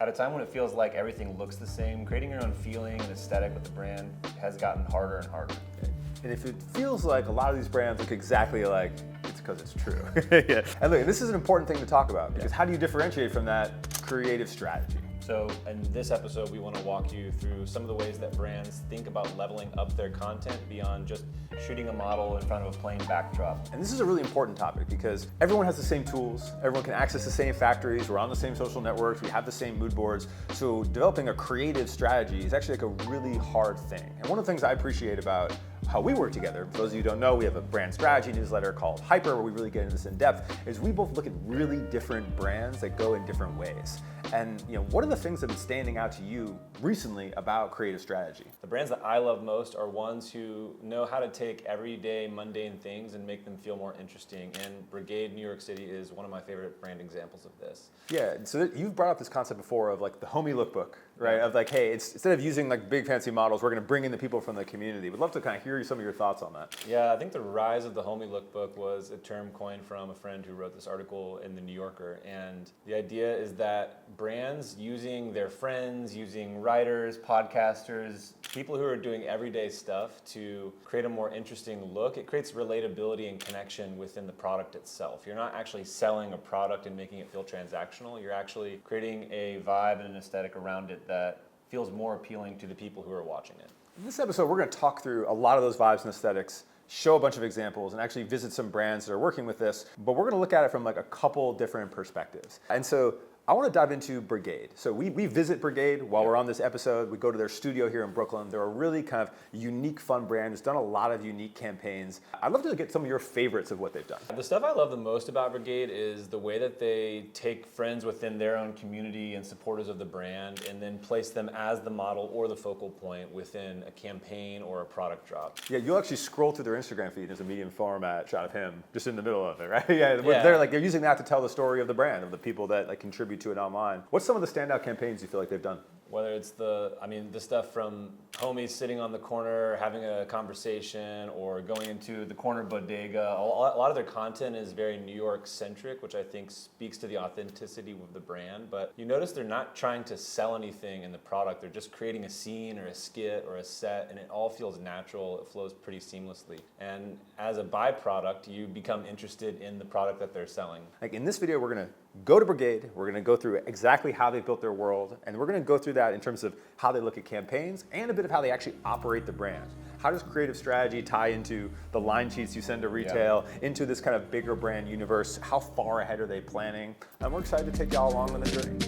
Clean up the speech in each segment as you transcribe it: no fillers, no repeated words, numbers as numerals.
At a time when it feels like everything looks the same, creating your own feeling and aesthetic with the brand has gotten harder and harder. And if it feels like a lot of these brands look exactly alike, it's because it's true. Yeah. And look, this is an important thing to talk about, because how do you differentiate from that creative strategy? So in this episode, we want to walk you through some of the ways that brands think about leveling up their content beyond just shooting a model in front of a plain backdrop. And this is a really important topic because everyone has the same tools, everyone can access the same factories, we're on the same social networks, we have the same mood boards. So developing a creative strategy is actually like a really hard thing. And one of the things I appreciate about how we work together, for those of you who don't know, we have a brand strategy newsletter called Hyper where we really get into this in depth, is we both look at really different brands that go in different ways. And what are the things that have been standing out to you recently about creative strategy? The brands that I love most are ones who know how to take everyday mundane things and make them feel more interesting. And Brigade New York City is one of my favorite brand examples of this. Yeah, so you've brought up this concept before of like the homie lookbook, right? Of like, hey, instead of using like big fancy models, we're going to bring in the people from the community. We'd love to kind of hear some of your thoughts on that. Yeah, I think the rise of the homie lookbook was a term coined from a friend who wrote this article in the New Yorker. And the idea is that brands using their friends, using writers, podcasters, people who are doing everyday stuff to create a more interesting look, it creates relatability and connection within the product itself. You're not actually selling a product and making it feel transactional. You're actually creating a vibe and an aesthetic around it that feels more appealing to the people who are watching it. In this episode, we're going to talk through a lot of those vibes and aesthetics, show a bunch of examples, and actually visit some brands that are working with this, but we're going to look at it from like a couple different perspectives. And so I want to dive into Brigade. So we visit Brigade while we're on this episode. We go to their studio here in Brooklyn. They're a really kind of unique, fun brand. It's done a lot of unique campaigns. I'd love to get some of your favorites of what they've done. The stuff I love the most about Brigade is the way that they take friends within their own community and supporters of the brand and then place them as the model or the focal point within a campaign or a product drop. Yeah, you'll actually scroll through their Instagram feed. There's a medium format shot of him just in the middle of it, right? Yeah. They're using that to tell the story of the brand, of the people that like contribute to it online. What's some of the standout campaigns you feel like they've done? Whether it's the stuff from homies sitting on the corner having a conversation or going into the corner bodega. A lot of their content is very New York centric, which I think speaks to the authenticity of the brand. But you notice they're not trying to sell anything in the product. They're just creating a scene or a skit or a set, and it all feels natural. It flows pretty seamlessly. And as a byproduct, you become interested in the product that they're selling. Like in this video, we're going to go to Brigade, we're going to go through exactly how they built their world, and we're going to go through that in terms of how they look at campaigns and a bit of how they actually operate the brand. How does creative strategy tie into the line sheets you send to retail, into this kind of bigger brand universe? How far ahead are they planning? And we're excited to take y'all along on the journey.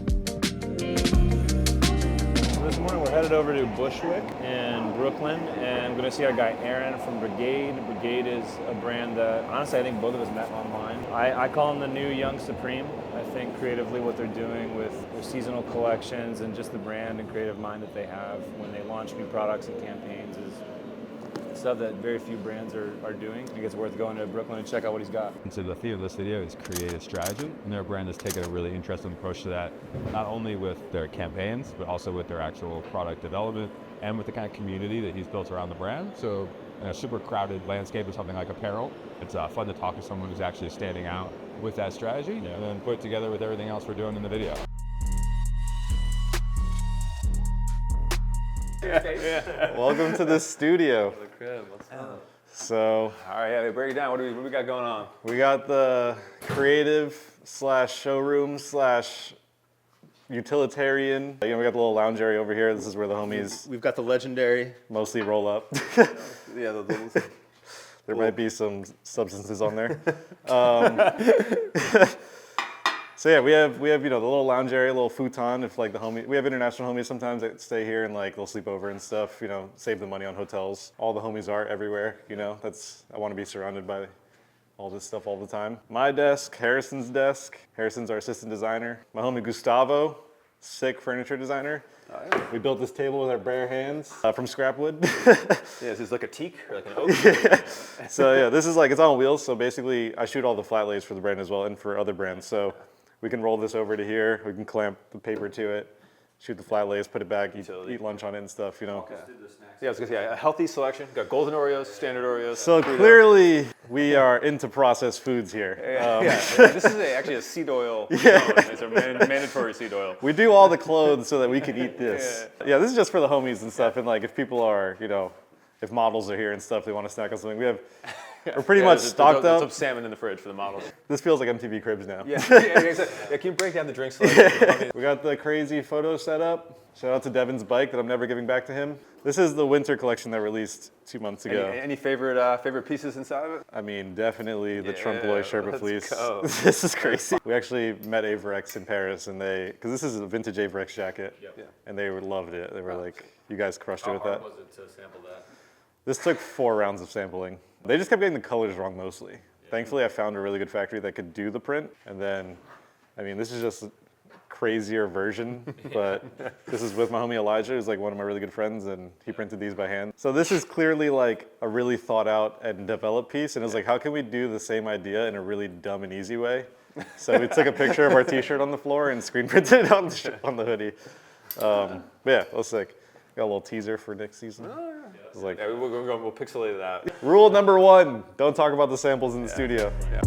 This morning we're headed over to Bushwick in Brooklyn, and we're going to see our guy Oren from Brigade. Brigade is a brand that, honestly, I think both of us met online. I call them the new Young Supreme. I think creatively what they're doing with their seasonal collections and just the brand and creative mind that they have when they launch new products and campaigns is stuff that very few brands are doing. I think it's worth going to Brooklyn and check out what he's got. And so the theme of this video is creative strategy, and their brand has taken a really interesting approach to that, not only with their campaigns, but also with their actual product development and with the kind of community that he's built around the brand. So in a super crowded landscape of something like apparel, it's fun to talk to someone who's actually standing out with that strategy and then put it together with everything else we're doing in the video. Welcome to the studio. The crib, what's up? So, All right, yeah, break it down. What do we got going on? we got the creative slash showroom slash utilitarian. We got the little lounge area over here. This is where the homies We've got the legendary. mostly roll up. Yeah, There might be some substances on there. So yeah, we have the little lounge area, little futon. If like we have international homies sometimes that stay here and like they'll sleep over and stuff. Save the money on hotels. All the homies are everywhere. I want to be surrounded by all this stuff all the time. My desk, Harrison's desk. Harrison's our assistant designer. My homie Gustavo, sick furniture designer. Oh, yeah. We built this table with our bare hands from scrap wood. Yeah, this is like a teak or like an oak. So yeah, this is like, it's on wheels. So basically I shoot all the flat lays for the brand as well and for other brands. So we can roll this over to here. We can clamp the paper to it. shoot the flat lays, put it back, Utility. eat lunch on it and stuff, you know. Yeah, I was gonna say a healthy selection. Got golden Oreos, standard Oreos. So Frito. clearly we are into processed foods here. This is actually a seed oil. It's a mandatory seed oil. We do all the clothes so that we can eat this. Yeah, this is just for the homies and stuff. And like if people are, you know, if models are here and stuff, they want to snack on something. We're pretty much stocked There's up. some salmon in the fridge for the models. This feels like MTV Cribs now. Yeah, can you break down the drink selection? We got the crazy photo set up. Shout out to Devin's bike that I'm never giving back to him. This is the winter collection that released 2 months ago. Any favorite pieces inside of it? I mean, definitely the Trump Boy Sherpa fleece. Go. This is crazy. We actually met Averex in Paris, and because this is a vintage Averex jacket, and they loved it. They were like, "You guys crushed it with that." How hard was it to sample that? This took 4 rounds of sampling. They just kept getting the colors wrong mostly. Thankfully, I found a really good factory that could do the print, and then, I mean, this is just a crazier version, but this is with my homie Elijah, who's like one of my really good friends, and he printed these by hand. So this is clearly like a really thought out and developed piece, and it was like, how can we do the same idea in a really dumb and easy way? So we took a picture of our t-shirt on the floor and screen printed it on the hoodie. But yeah, that was sick. Got a little teaser for next season. It was like, We'll pixelate that. rule number 1, don't talk about the samples in the studio. Yeah.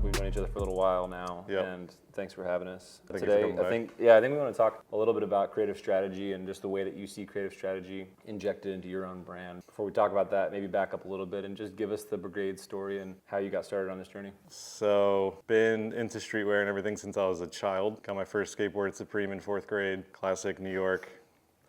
We've known each other for a little while now, Yep. and thanks for having us Thank you for today. coming I by. think we want to talk a little bit about creative strategy and just the way that you see creative strategy injected into your own brand. Before we talk about that, maybe back up a little bit and just give us the Brigade story and how you got started on this journey. So, been into streetwear and everything since I was a child. Got my first skateboard at Supreme in 4th grade. Classic New York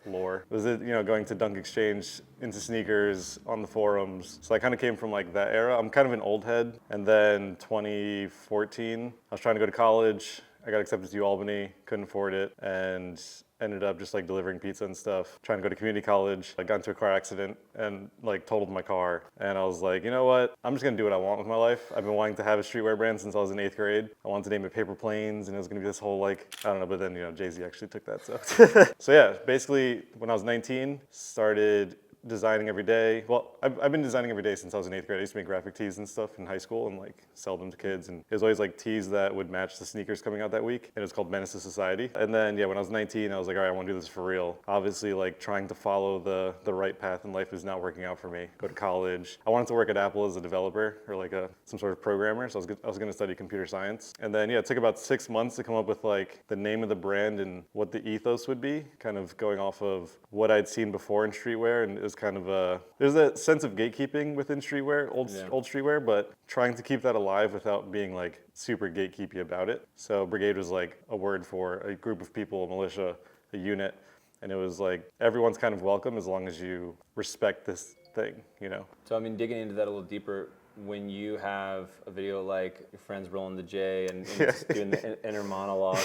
lore. Was it, going to Dunk Exchange, into sneakers, on the forums. So I kind of came from like that era. I'm kind of an old head. And then 2014, I was trying to go to college. I got accepted to Albany, couldn't afford it, and ended up just like delivering pizza and stuff, trying to go to community college. I got into a car accident and like totaled my car. And I was like, you know what? I'm just gonna do what I want with my life. I've been wanting to have a streetwear brand since I was in 8th grade. I wanted to name it Paper Planes, and it was gonna be this whole like, I don't know, but then, Jay-Z actually took that, so. So yeah, basically when I was 19, started designing every day. Well, I've been designing every day since I was in 8th grade. I used to make graphic tees and stuff in high school and like sell them to kids. And it was always like tees that would match the sneakers coming out that week. And it was called Menace to Society. And then, when I was 19, I was like, all right, I want to do this for real. Obviously, like trying to follow the right path in life is not working out for me. Go to college. I wanted to work at Apple as a developer or like some sort of programmer. So I was going to study computer science. And then, it took about 6 months to come up with like the name of the brand and what the ethos would be, kind of going off of what I'd seen before in streetwear. And it was kind of there's a sense of gatekeeping within streetwear, old streetwear, but trying to keep that alive without being like super gatekeepy about it. So Brigade was like a word for a group of people, a militia, a unit, and it was like everyone's kind of welcome as long as you respect this thing, So digging into that a little deeper, when you have a video like your friends rolling the J and just doing the inner monologue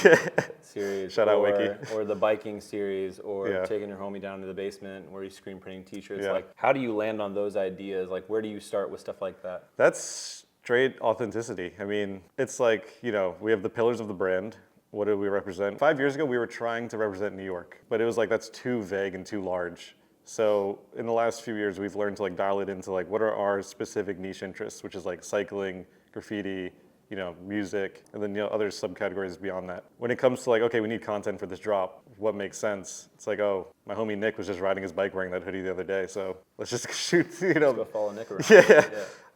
series, Shout out Wiki, or the biking series, or taking your homie down to the basement where he's screen printing t-shirts, like how do you land on those ideas? Like where do you start with stuff like that? That's straight authenticity. I mean, it's like, we have the pillars of the brand. What do we represent? 5 years ago, we were trying to represent New York, but it was like, that's too vague and too large. So in the last few years, we've learned to like dial it into like what are our specific niche interests, which is like cycling, graffiti, music, and then other subcategories beyond that. When it comes to like, okay, we need content for this drop, what makes sense? It's like, oh, my homie Nick was just riding his bike wearing that hoodie the other day, so let's just shoot, Let's go follow Nick around. Yeah.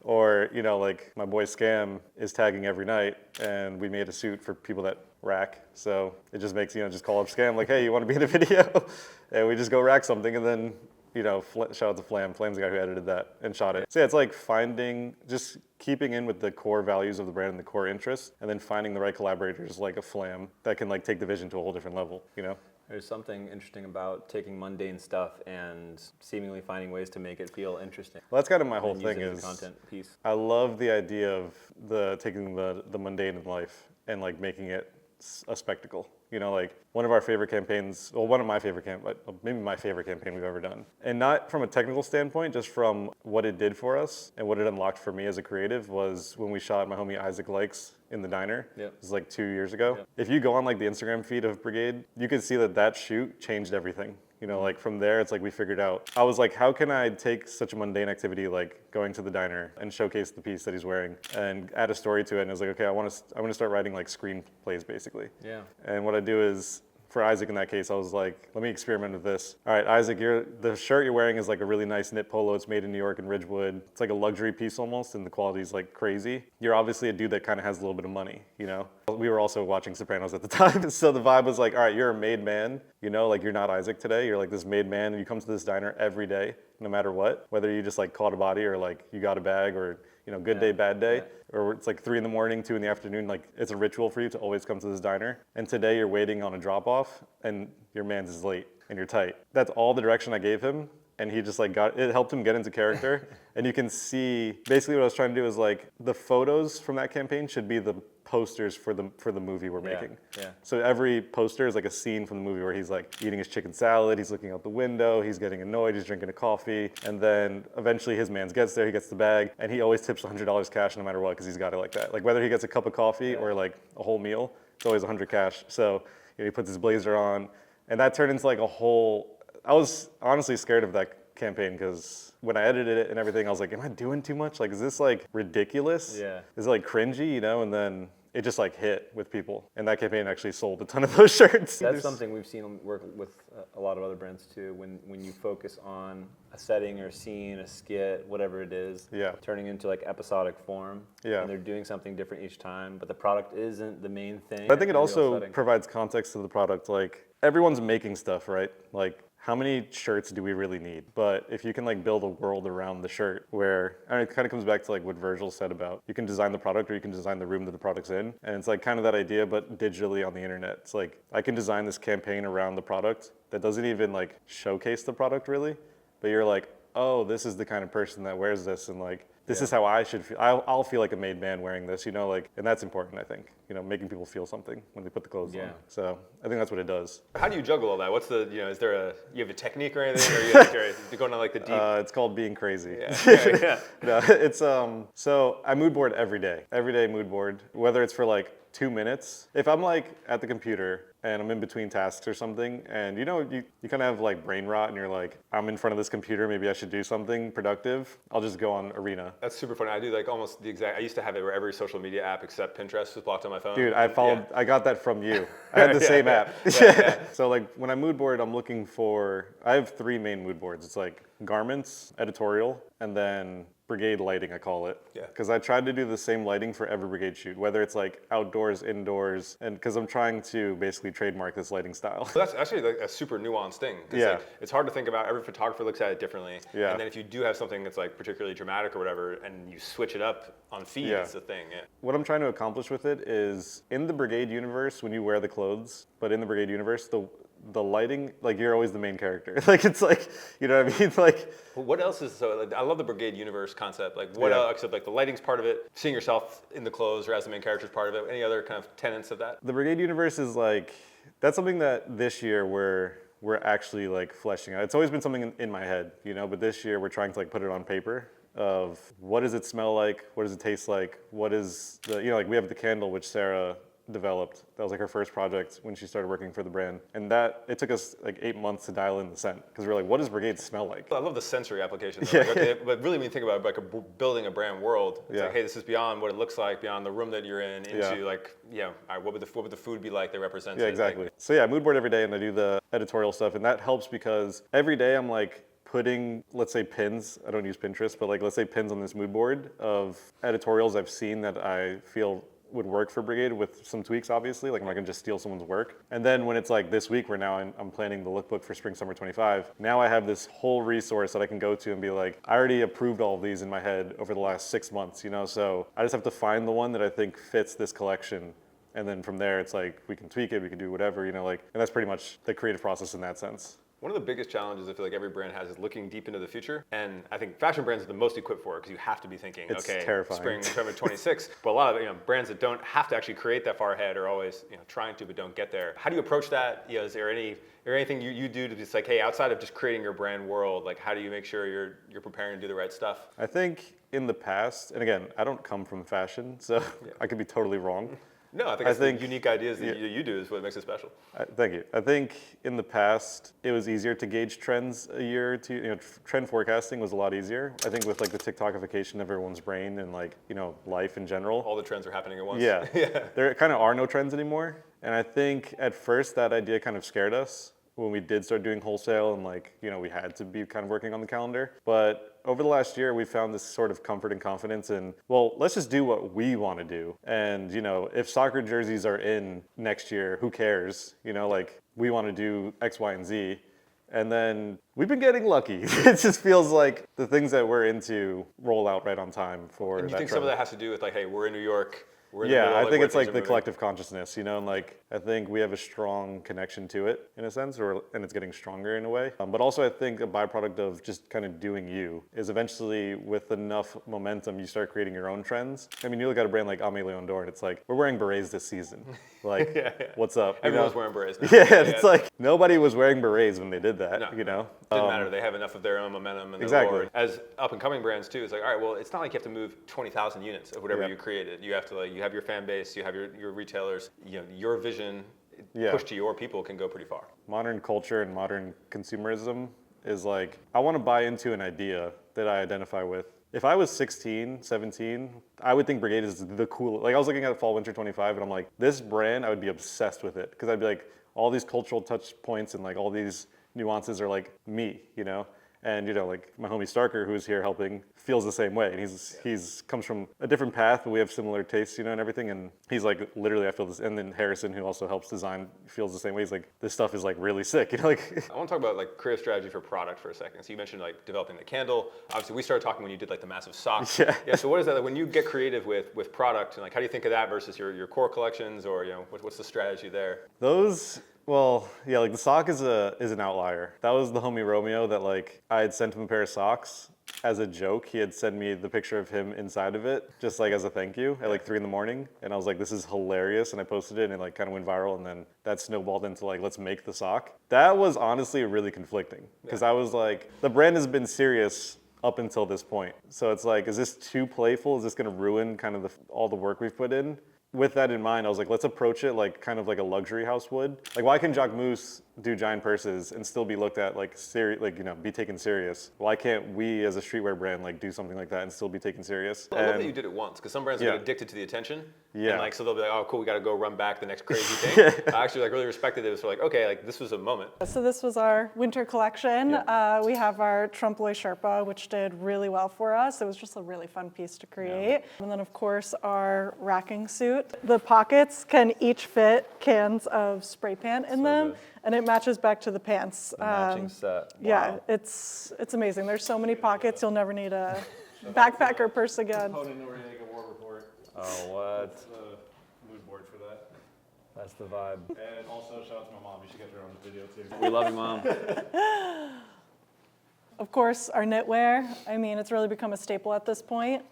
Or, like my boy Scam is tagging every night, and we made a suit for people that rack. So it just makes, just call up Scam, like, hey, you want to be in a video? And we just go rack something, and then, shout out to Flam. Flam's the guy who edited that and shot it. So yeah, it's like just keeping in with the core values of the brand and the core interests, and then finding the right collaborators like a Flam that can like take the vision to a whole different level, There's something interesting about taking mundane stuff and seemingly finding ways to make it feel interesting. Well, that's kind of my whole and thing use it as is a content piece. I love the idea of taking the mundane in life and like making it a spectacle. You know, like one of our favorite campaigns, well, one of my favorite maybe my favorite campaign we've ever done. And not from a technical standpoint, just from what it did for us and what it unlocked for me as a creative was when we shot my homie Isaac Likes in the diner. Yep. It was like 2 years ago. Yep. If you go on like the Instagram feed of Brigade, you can see that shoot changed everything. You know, like from there, it's like we figured out, I was like, how can I take such a mundane activity like going to the diner and showcase the piece that he's wearing and add a story to it? And I was like, okay, I want to start writing like screenplays basically. Yeah. And what I do is, for Isaac in that case, I was like, let me experiment with this. All right, Isaac, the shirt you're wearing is like a really nice knit polo. It's made in New York and Ridgewood. It's like a luxury piece almost, and the quality is like crazy. You're obviously a dude that kind of has a little bit of money, you know? We were also watching Sopranos at the time, so the vibe was like, all right, you're a made man, you know? Like you're not Isaac today. You're like this made man, and you come to this diner every day, no matter what. Whether you just like caught a body or like you got a bag or, you know, good day, bad day. Or it's like 3 in the morning, 2 in the afternoon, like it's a ritual for you to always come to this diner. And today you're waiting on a drop off and your man's is late and you're tight. That's all the direction I gave him. And he just like it helped him get into character. And you can see, basically what I was trying to do is like the photos from that campaign should be the posters for the movie we're making. Yeah. So every poster is like a scene from the movie where he's like eating his chicken salad, he's looking out the window, he's getting annoyed, he's drinking a coffee, and then eventually his man gets there, he gets the bag, and he always tips $100 cash no matter what because he's got it like that. Like whether he gets a cup of coffee or like a whole meal, it's always 100 cash. So you know, he puts his blazer on, and that turned into like a whole. I was honestly scared of that campaign because when I edited it and everything, I was like, am I doing too much? Like, is this like ridiculous? Yeah. Is it like cringy, you know? And then it just like hit with people. And that campaign actually sold a ton of those shirts. That's something we've seen work with a lot of other brands too. When you focus on a setting or a scene, a skit, whatever it is, turning into like episodic form. Yeah. And they're doing something different each time, but the product isn't the main thing. I think it also provides context to the product. Like everyone's making stuff, right? Like how many shirts do we really need? But if you can like build a world around the shirt where, and it kind of comes back to like what Virgil said about you can design the product or you can design the room that the product's in. And it's like kind of that idea, but digitally on the internet. It's like, I can design this campaign around the product that doesn't even like showcase the product really, but you're like, oh, this is the kind of person that wears this and like, this is how I should feel. I'll feel like a made man wearing this, you know, like, and that's important, I think, you know, making people feel something when they put the clothes on. So I think that's what it does. How do you juggle all that? What's the, you know, is there you have a technique or anything? Or you're going on like the deep? It's called being crazy. Yeah. No, it's, so I mood board every day mood board, whether it's for like 2 minutes. If I'm like at the computer and I'm in between tasks or something, and you know, you kind of have like brain rot and you're like, I'm in front of this computer, maybe I should do something productive. I'll just go on Arena. That's super funny. I do like almost the exact, I used to have it where every social media app except Pinterest was blocked on my phone. Dude, I got that from you. I had the same app. So like when I mood board, I'm looking for, I have 3 main mood boards. It's like garments, editorial, and then Brigade lighting, I call it. Yeah. Because I tried to do the same lighting for every Brigade shoot, whether it's like outdoors, indoors, and because I'm trying to basically trademark this lighting style. So that's actually like a super nuanced thing. Like, it's hard to think about. Every photographer looks at it differently. Yeah. And then if you do have something that's like particularly dramatic or whatever, and you switch it up on feed, it's the thing. Yeah. What I'm trying to accomplish with it is in the Brigade universe, when you wear the clothes, but in the Brigade universe, the lighting, like you're always the main character. Like it's like, you know what I mean? Like, well, what else is so? Like, I love the Brigade universe concept. Like, what else? Except like the lighting's part of it. Seeing yourself in the clothes or as the main character is part of it. Any other kind of tenets of that? The Brigade universe is like, that's something that this year we're actually like fleshing out. It's always been something in my head, you know, but this year we're trying to like put it on paper. Of what does it smell like? What does it taste like? What is the, you know, like we have the candle which Sarah developed. That was like her first project when she started working for the brand. And that, it took us like 8 months to dial in the scent. Because we were like, what does Brigade smell like? I love the sensory application. Like, okay, but really when you think about like building a brand world, it's like, hey, this is beyond what it looks like, beyond the room that you're in, into like, all right, what would the food be like that represents it? Yeah, exactly. Like, so yeah, I mood board every day and I do the editorial stuff. And that helps because every day I'm like, putting, let's say pins, I don't use Pinterest, but like let's say pins on this mood board of editorials I've seen that I feel would work for Brigade with some tweaks, obviously. Like I'm not gonna just steal someone's work. And then when it's like this week where now I'm planning the lookbook for Spring Summer 25, now I have this whole resource that I can go to and be like, I already approved all of these in my head over the last 6 months, you know? So I just have to find the one that I think fits this collection. And then from there, it's like, we can tweak it, we can do whatever, you know, like, and that's pretty much the creative process in that sense. One of the biggest challenges I feel like every brand has is looking deep into the future. And I think fashion brands are the most equipped for it because you have to be thinking, It's okay, terrifying. spring, summer 26. But a lot of brands that don't have to actually create that far ahead are always trying to but don't get there. How do you approach that? Is there anything you do to just like, hey, outside of just creating your brand world, like how do you make sure you're preparing to do the right stuff? I think in the past, and again, I don't come from fashion, so I could be totally wrong. No, I think the unique ideas that you do is what makes it special. Thank you. I think in the past, it was easier to gauge trends a year or two. Trend forecasting was a lot easier. I think with like the TikTokification of everyone's brain and like, life in general. All the trends are happening at once. Yeah. There kind of are no trends anymore. And I think at first that idea kind of scared us when we did start doing wholesale and like, we had to be kind of working on the calendar. But over the last year, we found this sort of comfort and confidence in, well, let's just do what we want to do. And, if soccer jerseys are in next year, who cares? Like we want to do X, Y, and Z. And then we've been getting lucky. It just feels like the things that we're into roll out right on time for And you that think trend. some of that has to do with like, hey, we're in New York. I think it's like the collective consciousness, and like I think we have a strong connection to it in a sense, and it's getting stronger in a way. But also I think a byproduct of just kind of doing you is eventually with enough momentum, you start creating your own trends. I mean, you look at a brand like Aimé Leon Dore, and it's like, we're wearing berets this season. Like, what's up? Everyone's wearing berets now. It's like nobody was wearing berets when they did that, No. Didn't matter. They have enough of their own momentum and their Exactly. lore. As up and coming brands too, it's like, all right, well, it's not like you have to move 20,000 units of whatever you created. You have to you have your fan base, you have your retailers, your vision pushed to your people can go pretty far. Modern culture and modern consumerism is like, I want to buy into an idea that I identify with. If I was 16, 17, I would think Brigade is the coolest. Like I was looking at Fall Winter 25 and I'm like, this brand, I would be obsessed with it. Because I'd be like, all these cultural touch points and like all these nuances are like me, And like my homie Starker, who's here helping, feels the same way. And he's comes from a different path, but we have similar tastes, and everything. And he's like, literally, I feel this. And then Harrison, who also helps design, feels the same way. He's like, this stuff is like really sick, like. I want to talk about like creative strategy for product for a second. So you mentioned like developing the candle. Obviously, we started talking when you did like the massive socks. Yeah. So what is that like, when you get creative with product? And like, how do you think of that versus your core collections, or what's the strategy there? Well, yeah, like the sock is an outlier. That was the homie Romeo that like I had sent him a pair of socks as a joke. He had sent me the picture of him inside of it, just like as a thank you at like 3 a.m. And I was like, this is hilarious. And I posted it and it like kind of went viral. And then that snowballed into like, let's make the sock. That was honestly really conflicting because I was like, the brand has been serious up until this point. So it's like, is this too playful? Is this going to ruin kind of all the work we've put in? With that in mind, I was like, let's approach it like kind of like a luxury house would. Like, why can Jacquemus do giant purses and still be looked at like be taken serious? Why can't we as a streetwear brand like do something like that and still be taken serious? I love that you did it once, because some brands get addicted to the attention. Yeah. And like, so they'll be like, oh, cool, we got to go run back the next crazy thing. I actually like really respected it. It was like, okay, like this was a moment. So this was our winter collection. We have our trompe l'oeil Sherpa, which did really well for us. It was just a really fun piece to create. And then of course our racking suit. The pockets can each fit cans of spray paint in them. good. And it matches back to the pants. Matching set. Yeah, Wow. it's amazing. There's so many pockets, you'll never need a backpack or purse again. We're gonna make a war report. Oh, what? The mood board for that. That's the vibe. And also shout out to my mom. You should get her on the video too. We love you, Mom. Of course, our knitwear. I mean, it's really become a staple at this point.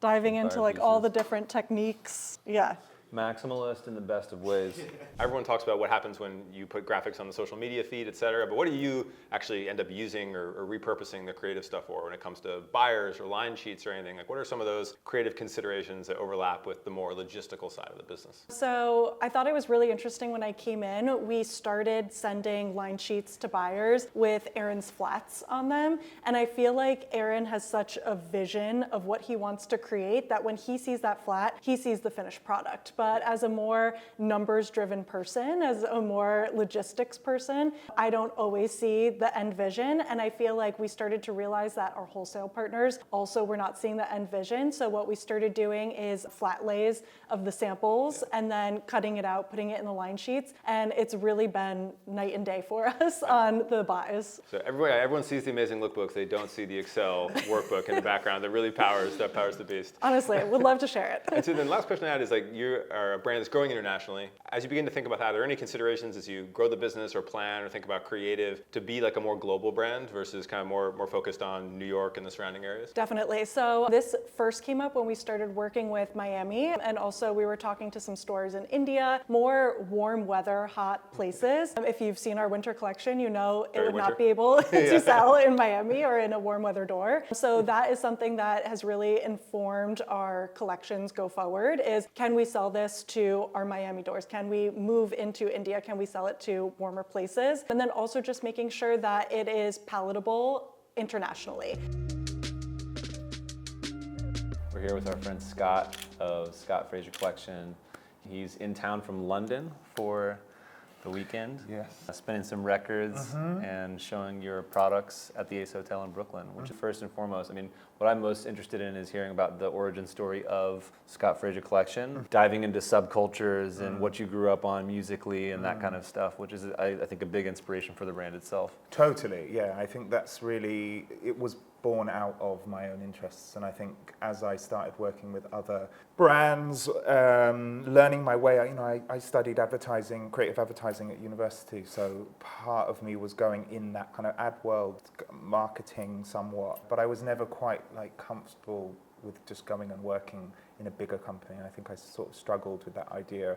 Diving into like all the different techniques. Yeah. Maximalist in the best of ways. Everyone talks about what happens when you put graphics on the social media feed, et cetera, but what do you actually end up using or repurposing the creative stuff for when it comes to buyers or line sheets or anything? Like, what are some of those creative considerations that overlap with the more logistical side of the business? So I thought it was really interesting when I came in, we started sending line sheets to buyers with Aaron's flats on them. And I feel like Aaron has such a vision of what he wants to create that when he sees that flat, he sees the finished product. But as a more numbers-driven person, as a more logistics person, I don't always see the end vision. And I feel like we started to realize that our wholesale partners also were not seeing the end vision. So what we started doing is flat lays of the samples and then cutting it out, putting it in the line sheets. And it's really been night and day for us on the buys. So everyone sees the amazing lookbooks. They don't see the Excel workbook in the background that really powers the beast. Honestly, I would love to share it. And so then the last question I had is like, are a brand that's growing internationally. As you begin to think about that, are there any considerations as you grow the business or plan or think about creative to be like a more global brand versus kind of more focused on New York and the surrounding areas? Definitely. So this first came up when we started working with Miami, and also we were talking to some stores in India, more warm weather, hot places. If you've seen our winter collection, you know it would not be able to sell in Miami or in a warm weather door. So that is something that has really informed our collections go forward is, can we sell this to our Miami doors? Can we move into India? Can we sell it to warmer places? And then also just making sure that it is palatable internationally. We're here with our friend Scott of Scott Fraser Collection. He's in town from London for the weekend. Yes. Spinning some records and showing your products at the Ace Hotel in Brooklyn, which is first and foremost, I mean, what I'm most interested in is hearing about the origin story of Scott Fraser Collection, diving into subcultures and what you grew up on musically and that kind of stuff, which is, I think, a big inspiration for the brand itself. Totally, yeah. I think that's really, it was born out of my own interests. And I think as I started working with other brands, learning my way, I studied advertising, creative advertising at university. So part of me was going in that kind of ad world, marketing somewhat, but I was never quite like comfortable with just going and working in a bigger company. And I think I sort of struggled with that idea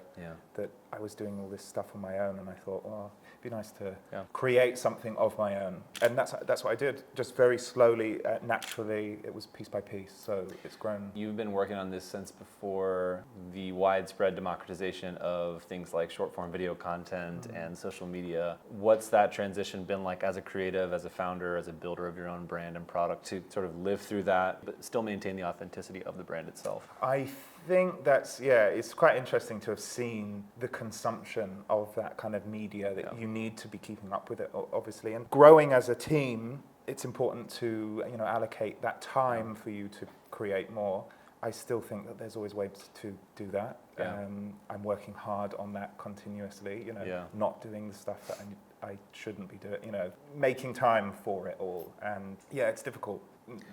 that I was doing all this stuff on my own, and I thought, well, it'd be nice to create something of my own. And that's what I did, just very slowly, naturally. It was piece by piece, so it's grown. You've been working on this since before the widespread democratization of things like short-form video content and social media. What's that transition been like as a creative, as a founder, as a builder of your own brand and product to sort of live through that, but still maintain the authenticity of the brand itself? I think that's, it's quite interesting to have seen the consumption of that kind of media that you need to be keeping up with it, obviously. And growing as a team, it's important to, allocate that time for you to create more. I still think that there's always ways to do that. I'm working hard on that continuously, not doing the stuff that I shouldn't be doing, making time for it all. And it's difficult,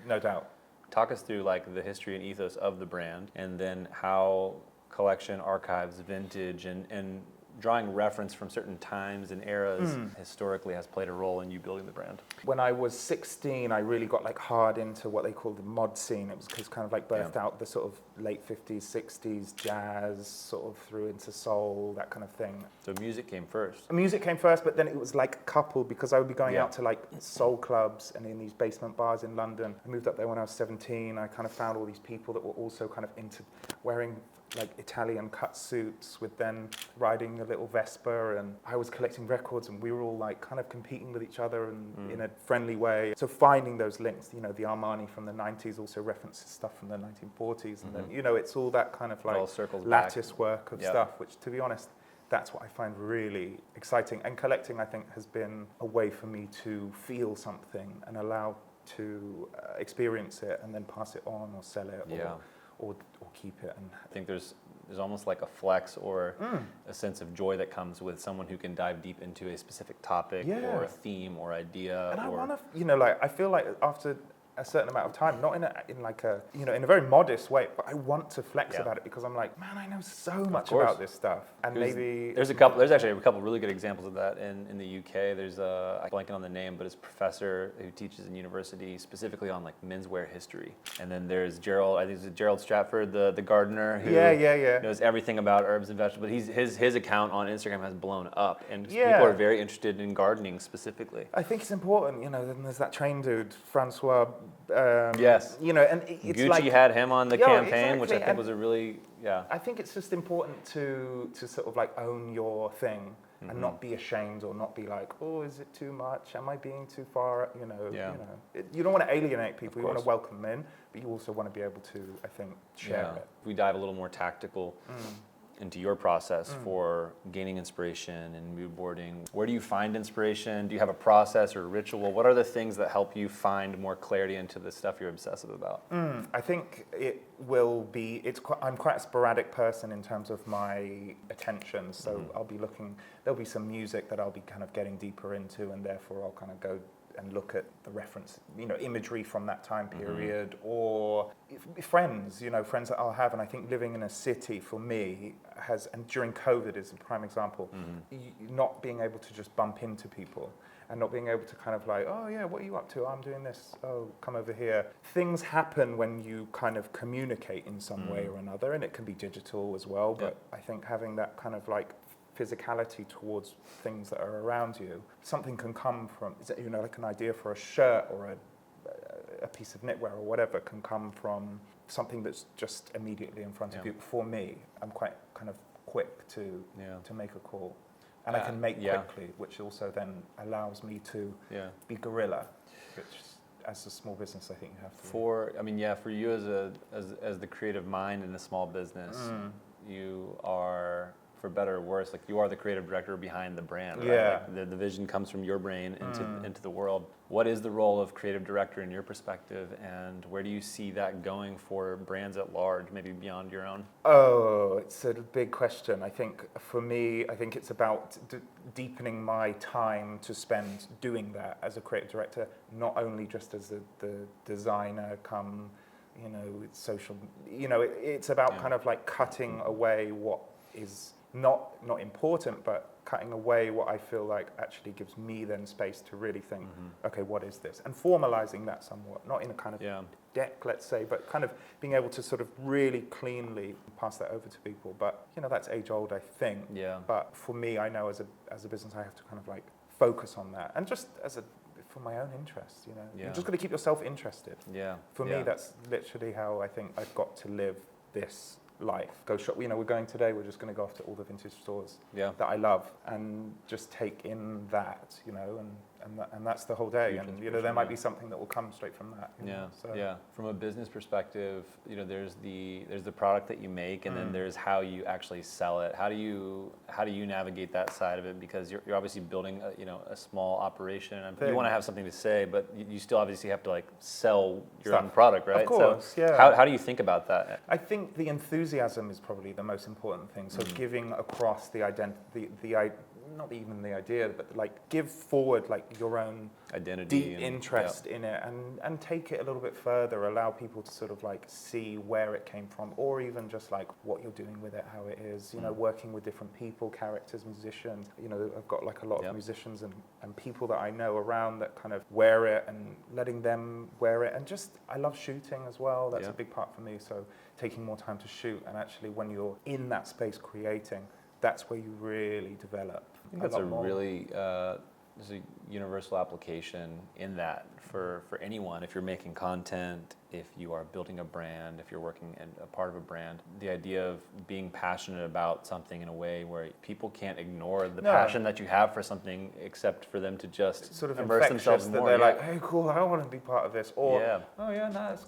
no doubt. Talk us through like the history and ethos of the brand, and then how collection, archives, vintage, and drawing reference from certain times and eras historically has played a role in you building the brand. When I was 16, I really got like hard into what they call the mod scene. It was kind of like birthed out the sort of late 50s, 60s, jazz, sort of through into soul, that kind of thing. So music came first. Music came first, but then it was like coupled because I would be going out to like soul clubs and in these basement bars in London. I moved up there when I was 17. I kind of found all these people that were also kind of into wearing like Italian cut suits with then riding a little Vespa, and I was collecting records and we were all like kind of competing with each other and in a friendly way. So finding those links, the Armani from the 90s also references stuff from the 1940s and then, it's all that kind of like lattice work of stuff, which to be honest, that's what I find really exciting. And collecting, I think, has been a way for me to feel something and allow to experience it and then pass it on or sell it or keep it. And I think there's almost like a flex or a sense of joy that comes with someone who can dive deep into a specific topic or a theme or idea. And I want to, I feel like after a certain amount of time, not in a very modest way, but I want to flex about it because I'm like, man, I know so much about this stuff. And maybe there's actually a couple really good examples of that in the UK. There's I'm blanking on the name, but it's a professor who teaches in university specifically on like menswear history. And then there's Gerald, I think it's Gerald Stratford, the gardener who knows everything about herbs and vegetables. But his account on Instagram has blown up, and people are very interested in gardening specifically. I think it's important, then there's that train dude, Francois. And it's Gucci like, had him on the campaign, which I think and was a really I think it's just important to sort of like own your thing and not be ashamed or not be like, oh, is it too much? Am I being too far? You don't want to alienate people. You want to welcome them in, but you also want to be able to, I think, share it. If we dive a little more tactical into your process for gaining inspiration and mood boarding, where do you find inspiration? Do you have a process or a ritual? What are the things that help you find more clarity into the stuff you're obsessive about? I think it will be, I'm quite a sporadic person in terms of my attention, so I'll be looking, there'll be some music that I'll be kind of getting deeper into, and therefore I'll kind of go and look at the reference, imagery from that time period, or friends, friends that I'll have. And I think living in a city for me and during COVID is a prime example, not being able to just bump into people and not being able to kind of like, oh yeah, what are you up to? Oh, I'm doing this. Oh, come over here. Things happen when you kind of communicate in some way or another, and it can be digital as well. But I think having that kind of like physicality towards things that are around you, something can come from, like an idea for a shirt or a piece of knitwear or whatever can come from something that's just immediately in front of you. For me, I'm quite kind of quick to make a call. And I can make quickly, which also then allows me to be guerrilla, which as a small business, I think you have to. For you as the creative mind in a small business, you are, for better or worse, like you are the creative director behind the brand, right? Yeah. Like the vision comes from your brain into the world. What is the role of creative director in your perspective, and where do you see that going for brands at large, maybe beyond your own? Oh, it's a big question. I think for me, it's about deepening my time to spend doing that as a creative director, not only just as the designer social, it's about kind of like cutting away what is not important, but cutting away what I feel like actually gives me then space to really think, okay, what is this? And formalizing that somewhat, not in a kind of deck, let's say, but kind of being able to sort of really cleanly pass that over to people. But, that's age old, I think. Yeah. But for me, I know as a business, I have to kind of like focus on that. And just for my own interest, You're just going to keep yourself interested. Yeah. For me, that's literally how I think I've got to live this life. Go shop. We're going today. We're just going to go off to all the vintage stores that I love and just take in that, and that's the whole day. And there might be something that will come straight from that. From a business perspective, there's the product that you make, and then there's how you actually sell it. How do you navigate that side of it? Because you're obviously building a small operation. You want to have something to say, but you still obviously have to like sell your own product, right? Of course, so how do you think about that? I think the enthusiasm is probably the most important thing. So giving across the identity, not even the idea, but like give forward like your own identity, deep interest in it, and take it a little bit further. Allow people to sort of like see where it came from, or even just like what you're doing with it, how it is. Working with different people, characters, musicians. I've got like a lot of musicians and people that I know around that kind of wear it and letting them wear it. And just I love shooting as well. That's a big part for me. So taking more time to shoot, and actually when you're in that space creating, that's where you really develop. I think that's a really there's a universal application in that for anyone. If you're making content, if you are building a brand, if you're working in a part of a brand, the idea of being passionate about something in a way where people can't ignore the passion that you have for something, except for them to just sort of immerse themselves more. They're like, hey, cool, I want to be part of this. Or, oh yeah, nice.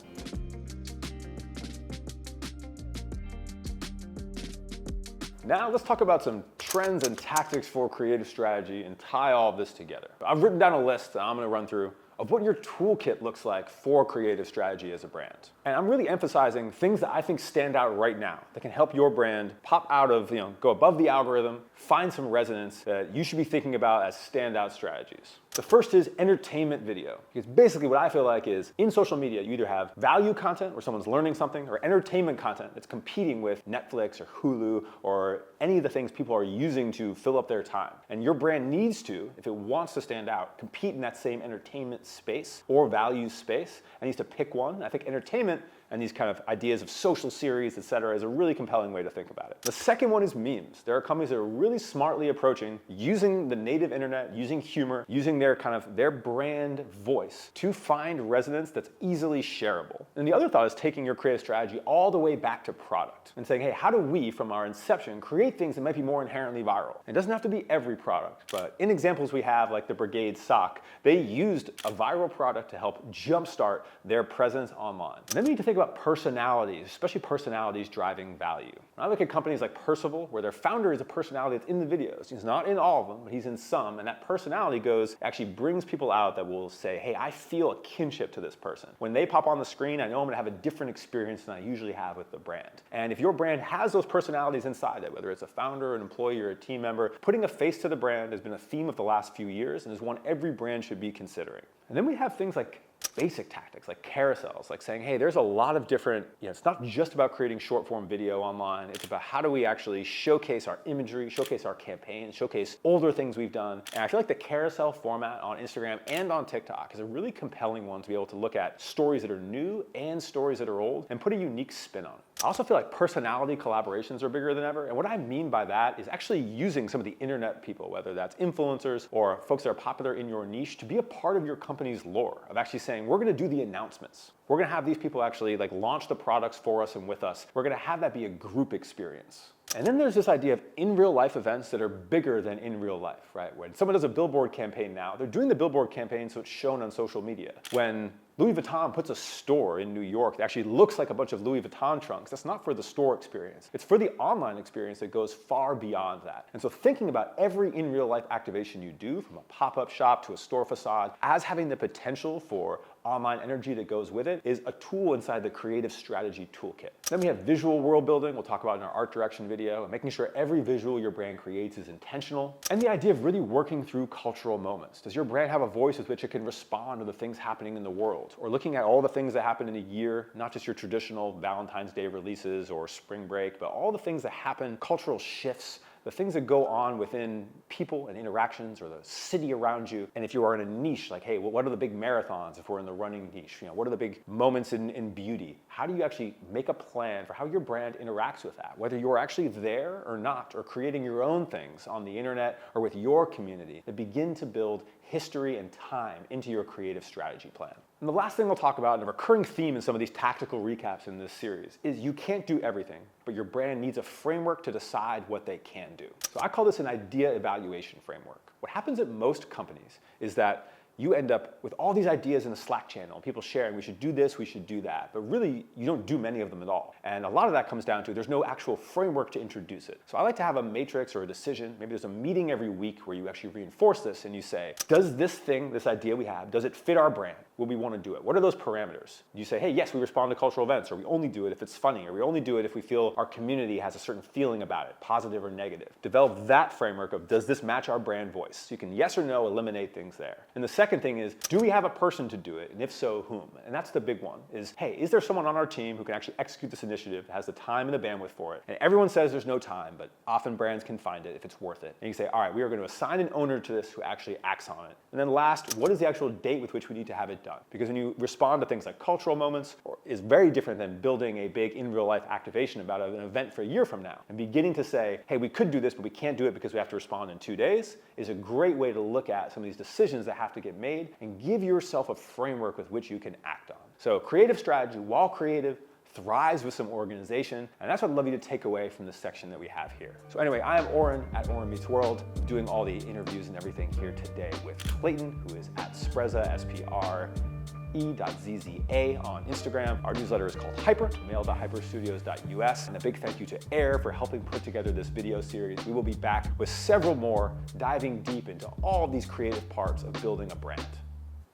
Now let's talk about some trends and tactics for creative strategy and tie all of this together. I've written down a list that I'm going to run through of what your toolkit looks like for creative strategy as a brand. And I'm really emphasizing things that I think stand out right now that can help your brand pop out of, go above the algorithm, find some resonance that you should be thinking about as standout strategies. The first is entertainment video. Because basically what I feel like is in social media, you either have value content where someone's learning something, or entertainment content that's competing with Netflix or Hulu or any of the things people are using to fill up their time. And your brand needs to, if it wants to stand out, compete in that same entertainment space or value space. It needs to pick one. I think entertainment and these kind of ideas of social series, et cetera, is a really compelling way to think about it. The second one is memes. There are companies that are really smartly approaching using the native internet, using humor, using their brand voice to find resonance that's easily shareable. And the other thought is taking your creative strategy all the way back to product and saying, hey, how do we, from our inception, create things that might be more inherently viral? It doesn't have to be every product, but in examples we have, like the Brigade sock, they used a viral product to help jumpstart their presence online. And then we need to think about about personalities, especially personalities driving value. When I look at companies like Percival, where their founder is a personality that's in the videos. He's not in all of them, but he's in some, and that personality actually brings people out that will say, hey, I feel a kinship to this person. When they pop on the screen, I know I'm gonna have a different experience than I usually have with the brand. And if your brand has those personalities inside it, whether it's a founder, an employee, or a team member, putting a face to the brand has been a theme of the last few years and is one every brand should be considering. And then we have things like basic tactics like carousels, like saying, hey, there's a lot of different, it's not just about creating short form video online, it's about how do we actually showcase our imagery, showcase our campaigns, showcase older things we've done. And I feel like the carousel format on Instagram and on TikTok is a really compelling one to be able to look at stories that are new and stories that are old and put a unique spin on it. I also feel like personality collaborations are bigger than ever. And what I mean by that is actually using some of the internet people, whether that's influencers or folks that are popular in your niche, to be a part of your company's lore, of actually saying, we're gonna do the announcements. We're gonna have these people actually like launch the products for us and with us. We're gonna have that be a group experience. And then there's this idea of in real life events that are bigger than in real life, right? When someone does a billboard campaign now, they're doing the billboard campaign so it's shown on social media. When Louis Vuitton puts a store in New York that actually looks like a bunch of Louis Vuitton trunks, that's not for the store experience. It's for the online experience that goes far beyond that. And so thinking about every in real life activation you do, from a pop-up shop to a store facade, as having the potential for online energy that goes with it, is a tool inside the creative strategy toolkit. Then we have visual world building, we'll talk about in our art direction video, and making sure every visual your brand creates is intentional. And the idea of really working through cultural moments. Does your brand have a voice with which it can respond to the things happening in the world? Or looking at all the things that happen in a year, not just your traditional Valentine's Day releases or spring break, but all the things that happen, cultural shifts, the things that go on within people and interactions or the city around you. And if you are in a niche, like, hey, well, what are the big marathons if we're in the running niche? What are the big moments in beauty? How do you actually make a plan for how your brand interacts with that? Whether you're actually there or not, or creating your own things on the internet or with your community that begin to build history and time into your creative strategy plan. And the last thing we'll talk about, and a recurring theme in some of these tactical recaps in this series, is you can't do everything, but your brand needs a framework to decide what they can do. So I call this an idea evaluation framework. What happens at most companies is that you end up with all these ideas in a Slack channel, people sharing, we should do this, we should do that, but really you don't do many of them at all. And a lot of that comes down to there's no actual framework to introduce it. So I like to have a matrix or a decision, maybe there's a meeting every week where you actually reinforce this and you say, does this thing, this idea we have, does it fit our brand? Will we want to do it? What are those parameters? You say, hey, yes, we respond to cultural events, or we only do it if it's funny, or we only do it if we feel our community has a certain feeling about it, positive or negative. Develop that framework of, does this match our brand voice? You can yes or no eliminate things there. And the second thing is, do we have a person to do it? And if so, whom? And that's the big one, is, hey, is there someone on our team who can actually execute this initiative, has the time and the bandwidth for it? And everyone says there's no time, but often brands can find it if it's worth it. And you say, all right, we are going to assign an owner to this who actually acts on it. And then last, what is the actual date with which we need to have it done? Because when you respond to things like cultural moments, is very different than building a big in real life activation about an event for a year from now. And beginning to say, hey, we could do this, but we can't do it because we have to respond in 2 days, is a great way to look at some of these decisions that have to get made and give yourself a framework with which you can act on. So creative strategy, while creative, thrives with some organization, and that's what I'd love you to take away from this section that we have here. So anyway, I am Oren at Oren Meets World, doing all the interviews and everything here today with Clayton, who is at Spreza, SPRE.ZZA on Instagram. Our newsletter is called Hyper, mail.hyperstudios.us, and a big thank you to Air for helping put together this video series. We will be back with several more, diving deep into all of these creative parts of building a brand.